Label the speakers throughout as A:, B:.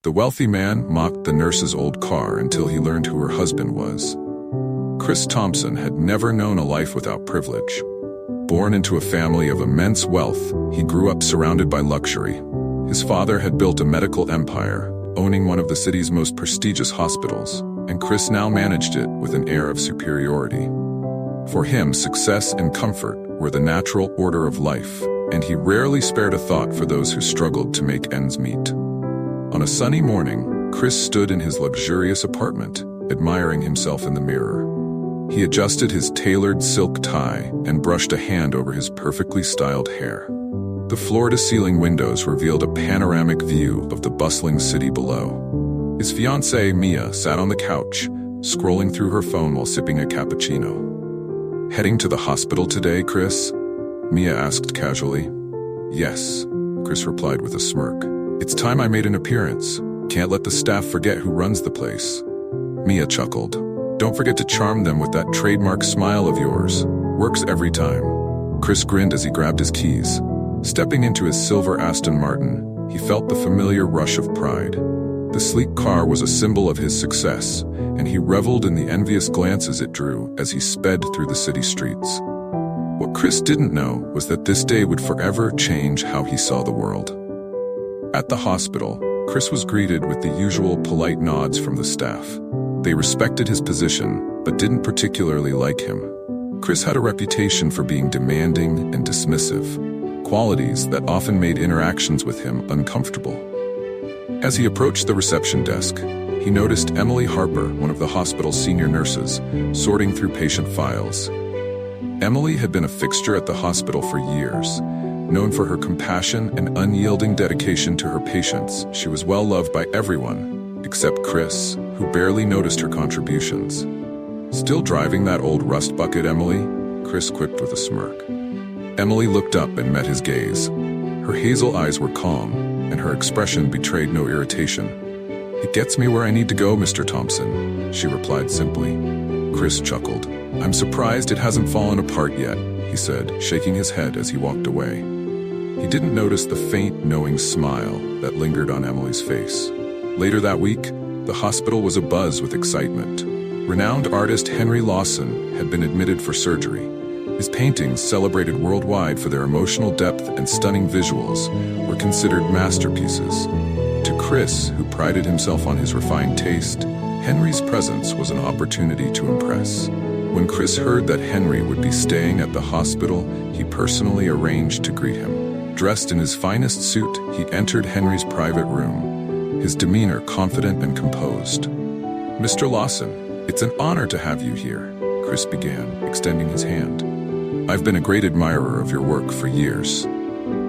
A: The wealthy man mocked the nurse's old car until he learned who her husband was. Chris Thompson had never known a life without privilege. Born into a family of immense wealth, he grew up surrounded by luxury. His father had built a medical empire, owning one of the city's most prestigious hospitals, and Chris now managed it with an air of superiority. For him, success and comfort were the natural order of life, and he rarely spared a thought for those who struggled to make ends meet. On a sunny morning, Chris stood in his luxurious apartment, admiring himself in the mirror. He adjusted his tailored silk tie and brushed a hand over his perfectly styled hair. The floor-to-ceiling windows revealed a panoramic view of the bustling city below. His fiancée, Mia, sat on the couch, scrolling through her phone while sipping a cappuccino. "Heading to the hospital today, Chris?" Mia asked casually. "Yes," Chris replied with a smirk. "It's time I made an appearance. Can't let the staff forget who runs the place." Mia chuckled. "Don't forget to charm them with that trademark smile of yours. Works every time." Chris grinned as he grabbed his keys. Stepping into his silver Aston Martin, he felt the familiar rush of pride. The sleek car was a symbol of his success, and he reveled in the envious glances it drew as he sped through the city streets. What Chris didn't know was that this day would forever change how he saw the world. At the hospital, Chris was greeted with the usual polite nods from the staff. They respected his position, but didn't particularly like him. Chris had a reputation for being demanding and dismissive, qualities that often made interactions with him uncomfortable. As he approached the reception desk, he noticed Emily Harper, one of the hospital's senior nurses, sorting through patient files. Emily had been a fixture at the hospital for years. Known for her compassion and unyielding dedication to her patients, she was well loved by everyone, except Chris, who barely noticed her contributions. "Still driving that old rust bucket, Emily?" Chris quipped with a smirk. Emily looked up and met his gaze. Her hazel eyes were calm, and her expression betrayed no irritation. "It gets me where I need to go, Mr. Thompson," she replied simply. Chris chuckled. "I'm surprised it hasn't fallen apart yet," he said, shaking his head as he walked away. He didn't notice the faint, knowing smile that lingered on Emily's face. Later that week, the hospital was abuzz with excitement. Renowned artist Henry Lawson had been admitted for surgery. His paintings, celebrated worldwide for their emotional depth and stunning visuals, were considered masterpieces. To Chris, who prided himself on his refined taste, Henry's presence was an opportunity to impress. When Chris heard that Henry would be staying at the hospital, he personally arranged to greet him. Dressed in his finest suit, he entered Henry's private room, his demeanor confident and composed. "Mr. Lawson, it's an honor to have you here," Chris began, extending his hand. "I've been a great admirer of your work for years."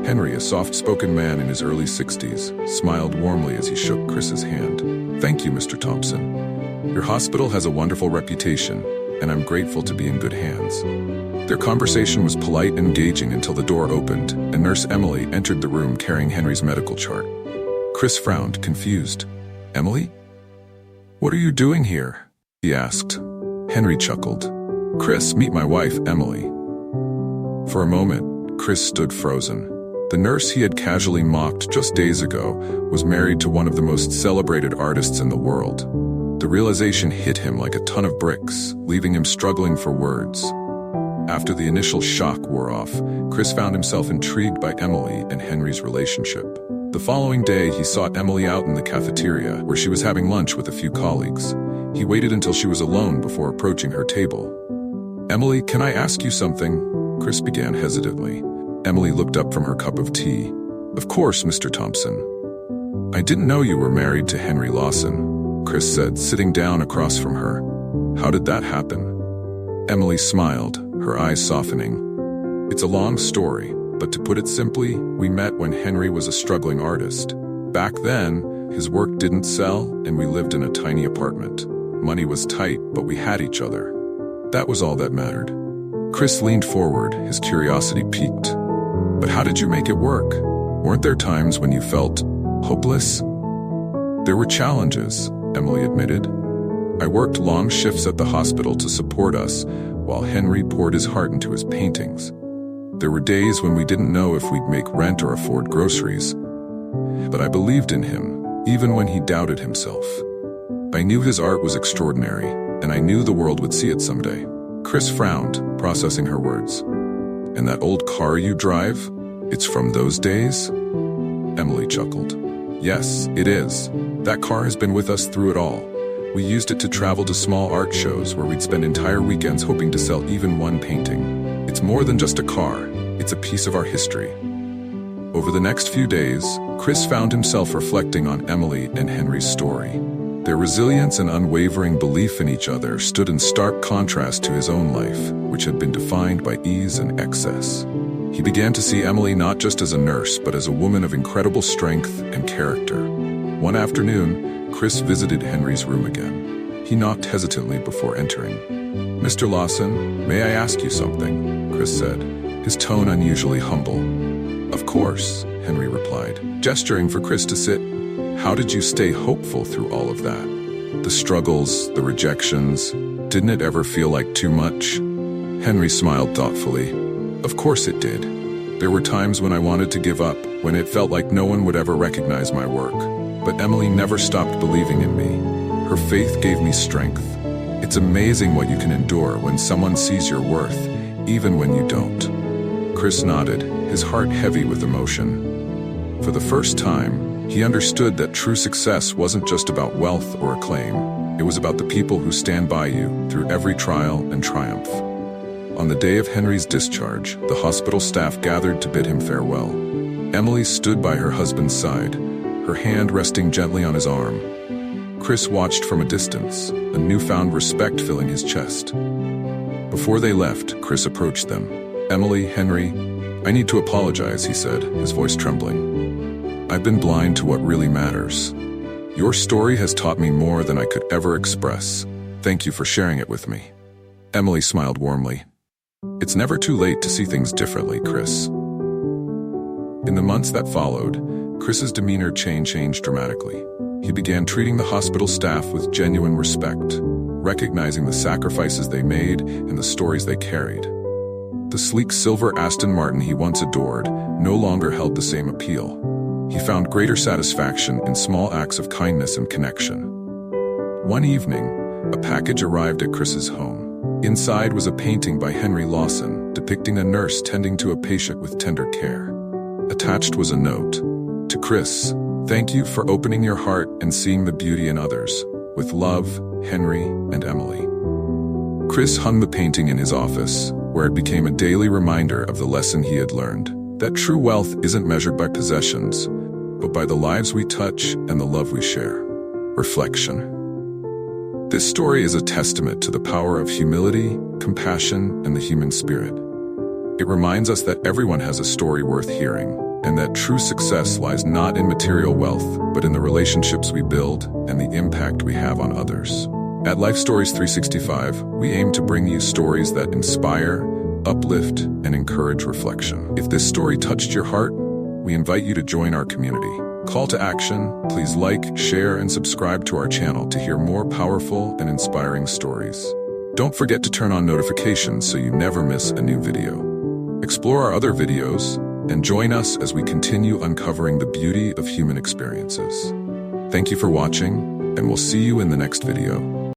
A: Henry, a soft-spoken man in his early 60s, smiled warmly as he shook Chris's hand. "Thank you, Mr. Thompson. Your hospital has a wonderful reputation, and I'm grateful to be in good hands." Their conversation was polite and engaging until the door opened, and Nurse Emily entered the room carrying Henry's medical chart. Chris frowned, confused. "Emily? What are you doing here?" he asked. Henry chuckled. "Chris, meet my wife, Emily." For a moment, Chris stood frozen. The nurse he had casually mocked just days ago was married to one of the most celebrated artists in the world. The realization hit him like a ton of bricks, leaving him struggling for words. After the initial shock wore off, Chris found himself intrigued by Emily and Henry's relationship. The following day, he sought Emily out in the cafeteria, where she was having lunch with a few colleagues. He waited until she was alone before approaching her table. "Emily, can I ask you something?" Chris began hesitantly. Emily looked up from her cup of tea. "Of course, Mr. Thompson." "I didn't know you were married to Henry Lawson," Chris said, sitting down across from her. "How did that happen?" Emily smiled, her eyes softening. "It's a long story, but to put it simply, we met when Henry was a struggling artist. Back then, his work didn't sell, and we lived in a tiny apartment. Money was tight, but we had each other. That was all that mattered." Chris leaned forward, his curiosity piqued. "But how did you make it work? Weren't there times when you felt hopeless?" "There were challenges," Emily admitted. "I worked long shifts at the hospital to support us, while Henry poured his heart into his paintings. There were days when we didn't know if we'd make rent or afford groceries. But I believed in him, even when he doubted himself. I knew his art was extraordinary, and I knew the world would see it someday. Chris frowned, processing her words. And that old car you drive? It's from those days? Emily chuckled. Yes, it is. That car has been with us through it all. We used it to travel to small art shows where we'd spend entire weekends hoping to sell even one painting. It's more than just a car. It's a piece of our history. Over the next few days, Chris found himself reflecting on Emily and Henry's story. Their resilience and unwavering belief in each other stood in stark contrast to his own life, which had been defined by ease and excess. He began to see Emily not just as a nurse, but as a woman of incredible strength and character. One afternoon, Chris visited Henry's room again. He knocked hesitantly before entering. "Mr. Lawson, may I ask you something?" Chris said, his tone unusually humble. "Of course," Henry replied, gesturing for Chris to sit. "How did you stay hopeful through all of that? The struggles, the rejections, didn't it ever feel like too much?" Henry smiled thoughtfully. "Of course it did. There were times when I wanted to give up, when it felt like no one would ever recognize my work. But Emily never stopped believing in me. Her faith gave me strength. It's amazing what you can endure when someone sees your worth, even when you don't." Chris nodded, his heart heavy with emotion. For the first time, he understood that true success wasn't just about wealth or acclaim. It was about the people who stand by you through every trial and triumph. On the day of Henry's discharge, the hospital staff gathered to bid him farewell. Emily stood by her husband's side, her hand resting gently on his arm. Chris watched from a distance, a newfound respect filling his chest. Before they left, Chris approached them. "Emily, Henry, I need to apologize," he said, his voice trembling. "I've been blind to what really matters. Your story has taught me more than I could ever express. Thank you for sharing it with me." Emily smiled warmly. "It's never too late to see things differently, Chris." In the months that followed, Chris's demeanor changed dramatically. He began treating the hospital staff with genuine respect, recognizing the sacrifices they made and the stories they carried. The sleek silver Aston Martin he once adored no longer held the same appeal. He found greater satisfaction in small acts of kindness and connection. One evening, a package arrived at Chris's home. Inside was a painting by Henry Lawson, depicting a nurse tending to a patient with tender care. Attached was a note. "To Chris, thank you for opening your heart and seeing the beauty in others. With love, Henry and Emily." Chris hung the painting in his office, where it became a daily reminder of the lesson he had learned, that true wealth isn't measured by possessions, but by the lives we touch and the love we share. Reflection. This story is a testament to the power of humility, compassion, and the human spirit. It reminds us that everyone has a story worth hearing, and that true success lies not in material wealth, but in the relationships we build and the impact we have on others. At Life Stories 365, we aim to bring you stories that inspire, uplift, and encourage reflection. If this story touched your heart, we invite you to join our community. Call to action, please like, share, and subscribe to our channel to hear more powerful and inspiring stories. Don't forget to turn on notifications so you never miss a new video. Explore our other videos, and join us as we continue uncovering the beauty of human experiences. Thank you for watching, and we'll see you in the next video.